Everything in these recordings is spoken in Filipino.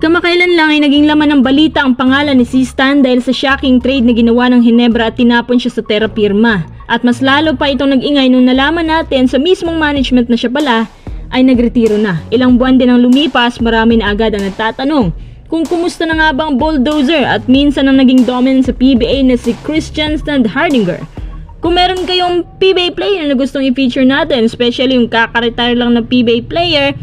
Kamakailan lang ay naging laman ng balita ang pangalan ni Sistan dahil sa shocking trade na ginawa ng Ginebra at tinapon siya sa Terra Firma. At mas lalo pa itong nag-ingay nung nalaman natin sa mismong management na siya pala ay nagretiro na. Ilang buwan din ang lumipas, marami na agad ang nagtatanong kung kumusta na nga bang bulldozer at minsan ang naging dominant sa PBA na si Christian Standhardinger. Kung meron kayong PBA player na gustong i-feature natin, especially yung kaka-retire lang na PBA player,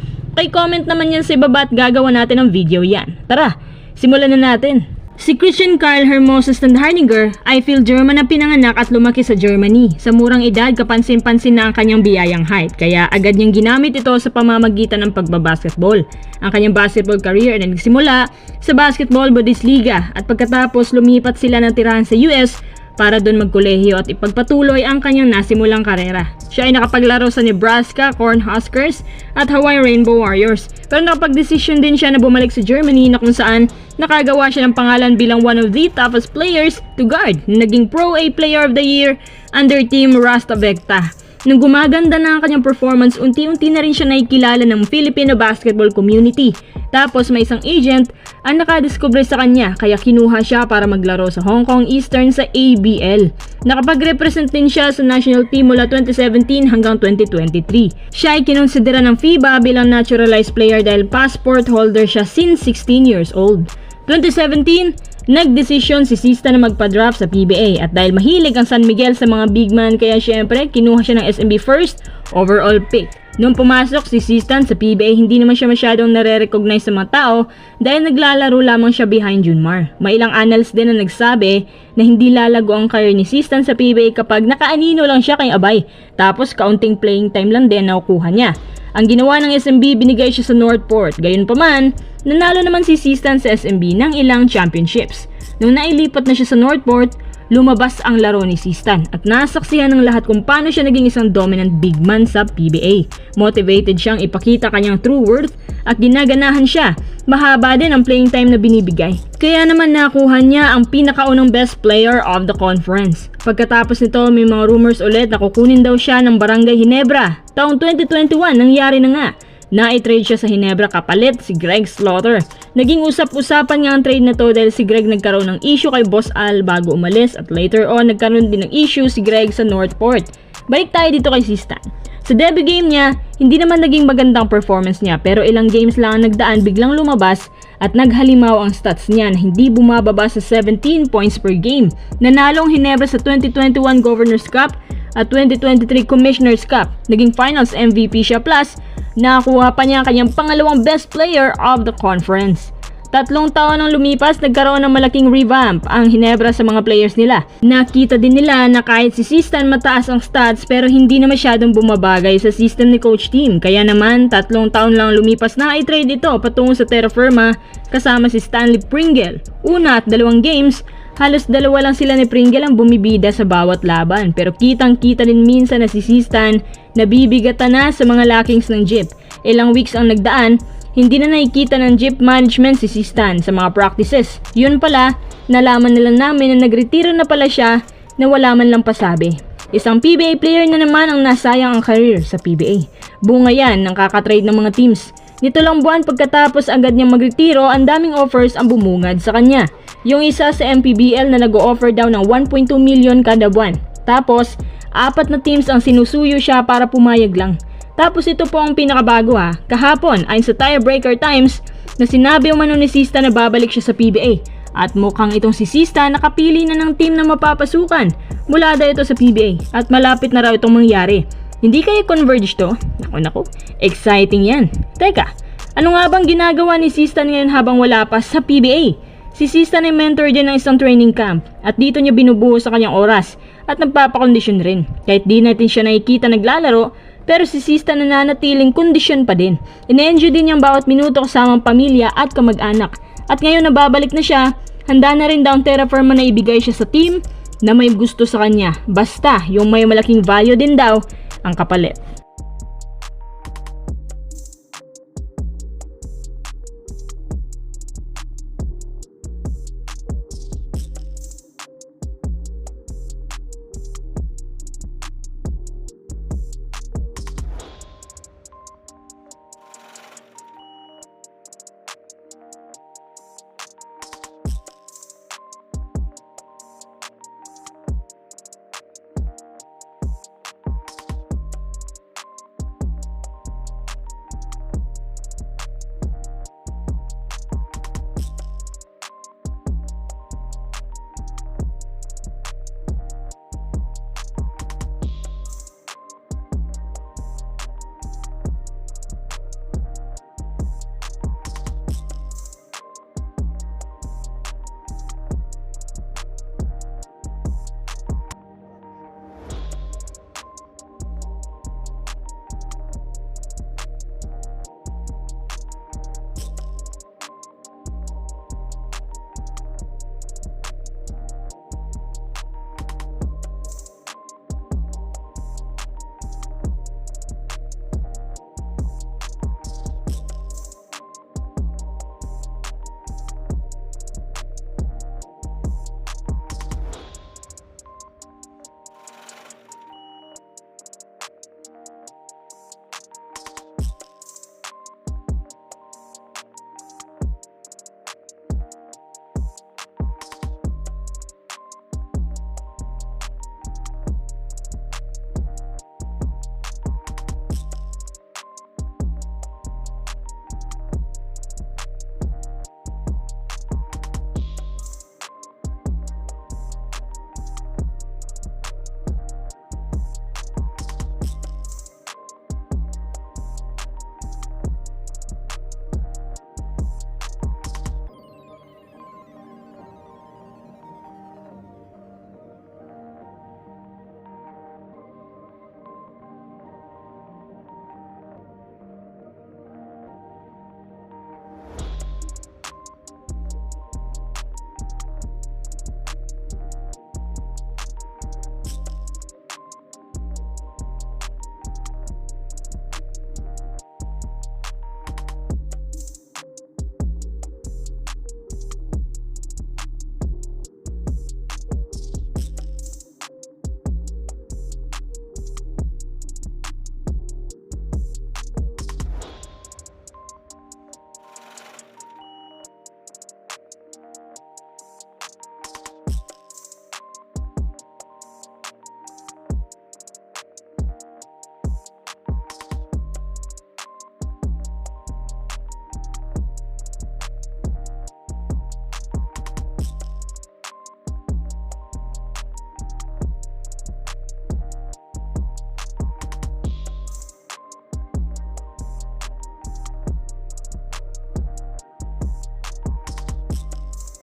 comment naman yan sa ibaba at gagawa natin ng video yan. Tara, simulan na natin. Si Christian Karl Hermosa Standhardinger ay Phil German na pinanganak at lumaki sa Germany. Sa murang edad, kapansin-pansin na ang kanyang biyayang height, kaya agad niyang ginamit ito sa pamamagitan ng pagbabasketball. Ang kanyang basketball career ay nagsimula sa Basketball Bundesliga at pagkatapos lumipat sila ng tirahan sa US para doon magkolehiyo at ipagpatuloy ang kanyang nasimulang karera. Siya ay nakapaglaro sa Nebraska Cornhuskers at Hawaii Rainbow Warriors. Pero nakapag-desisyon din siya na bumalik sa Germany na kung saan nakagawa siya ng pangalan bilang one of the toughest players to guard. Naging Pro A Player of the Year under Team Rasta Vecta. Nung gumaganda na ang kanyang performance, unti-unti na rin siya nakikilala ng Filipino basketball community. Tapos may isang agent ang nakadiskubre sa kanya kaya kinuha siya para maglaro sa Hong Kong Eastern sa ABL. Nakapag-represent din siya sa national team mula 2017 hanggang 2023. Siya ay kinonsidera ng FIBA bilang naturalized player dahil passport holder siya since 16 years old. 2017, nagdesisyon si Sistan na magpa-draft sa PBA at dahil mahilig ang San Miguel sa mga big man kaya syempre kinuha siya ng SMB first overall pick. Noong pumasok si Sistan sa PBA, hindi naman siya masyadong nare-recognize sa mga tao dahil naglalaro lamang siya behind Junmar. May ilang analysts din na nagsabi na hindi lalago ang career ni Sistan sa PBA kapag nakaanino lang siya kay Abay, tapos kaunting playing time lang din nakukuha niya. Ang ginawa ng SMB, binigay siya sa Northport. Gayunpaman, nanalo naman si Sistan sa SMB ng ilang championships. Nung nailipat na siya sa Northport, lumabas ang laro ni Sistan at nasaksihan ng lahat kung paano siya naging isang dominant big man sa PBA. Motivated siyang ipakita kanyang true worth at ginaganahan siya. Mahaba din ang playing time na binibigay. Kaya naman nakuha niya ang pinakaunang best player of the conference. Pagkatapos nito, may mga rumors ulit na kukunin daw siya ng Barangay Ginebra. Taong 2021, nangyari na nga. Na-trade siya sa Ginebra kapalit si Greg Slaughter. Naging usap-usapan nga ang trade na to dahil si Greg nagkaroon ng issue kay Boss Al bago umalis at later on nagkaroon din ng issue si Greg sa Northport. Balik tayo dito kay Sistan. Sa debut game niya, hindi naman naging magandang performance niya pero ilang games lang ang nagdaan biglang lumabas at naghalimaw ang stats niya na hindi bumababa sa 17 points per game. Nanalo ang Ginebra sa 2021 Governor's Cup at 2023 Commissioner's Cup. Naging Finals MVP siya plus nakakuha pa niya ang kanyang pangalawang best player of the conference. 3 taon nang lumipas, nagkaroon ng malaking revamp ang Ginebra sa mga players nila. Nakita din nila na kahit si Sistan mataas ang stats pero hindi na masyadong bumabagay sa system ni Coach Team. Kaya naman 3 taon lang lumipas na i-trade ito patungo sa Terra Firma kasama si Stanley Pringle. Una at 2 games, halos 2 lang sila ni Pringle ang bumibida sa bawat laban. Pero kitang-kita din minsan na si Sistan nabibigatan na sa mga lackings ng Jeep. Ilang weeks ang nagdaan, hindi na nakikita ng Jeep management si Sistan sa mga practices. Yun pala, nalaman nila namin na nagretiro na pala siya na wala man lang pasabi. Isang PBA player na naman ang nasayang ang career sa PBA. Bunga yan ng kakatrade ng mga teams. Nito lang buwan pagkatapos agad niyang magretiro, ang daming offers ang bumungad sa kanya. Yung isa sa MPBL na nag-o-offer daw ng 1.2 million kada buwan. Tapos, 4 na teams ang sinusuyo siya para pumayag lang. Tapos ito po ang pinakabago kahapon ayon sa Tiebreaker Times na sinabi umano ni Sistan na babalik siya sa PBA. At mukhang itong si Sistan nakapili na ng team na mapapasukan mula daw ito sa PBA at malapit na raw itong mangyari. Hindi kaya converge to? Naku, exciting yan. Teka, ano nga bang ginagawa ni Sistan ngayon habang wala pa sa PBA? Si Sistan ay mentor din ng isang training camp at dito niya binubuo sa kanyang oras at nagpapakondisyon rin. Kahit di natin siya nakikita naglalaro, pero si Sistan nananatiling kondisyon pa din. Ine-enjoy din niyang bawat minuto kasama ang pamilya at kamag-anak. At ngayon nababalik na siya, handa na rin daw ang Terra Firma na ibigay siya sa team na may gusto sa kanya. Basta yung may malaking value din daw ang kapalit.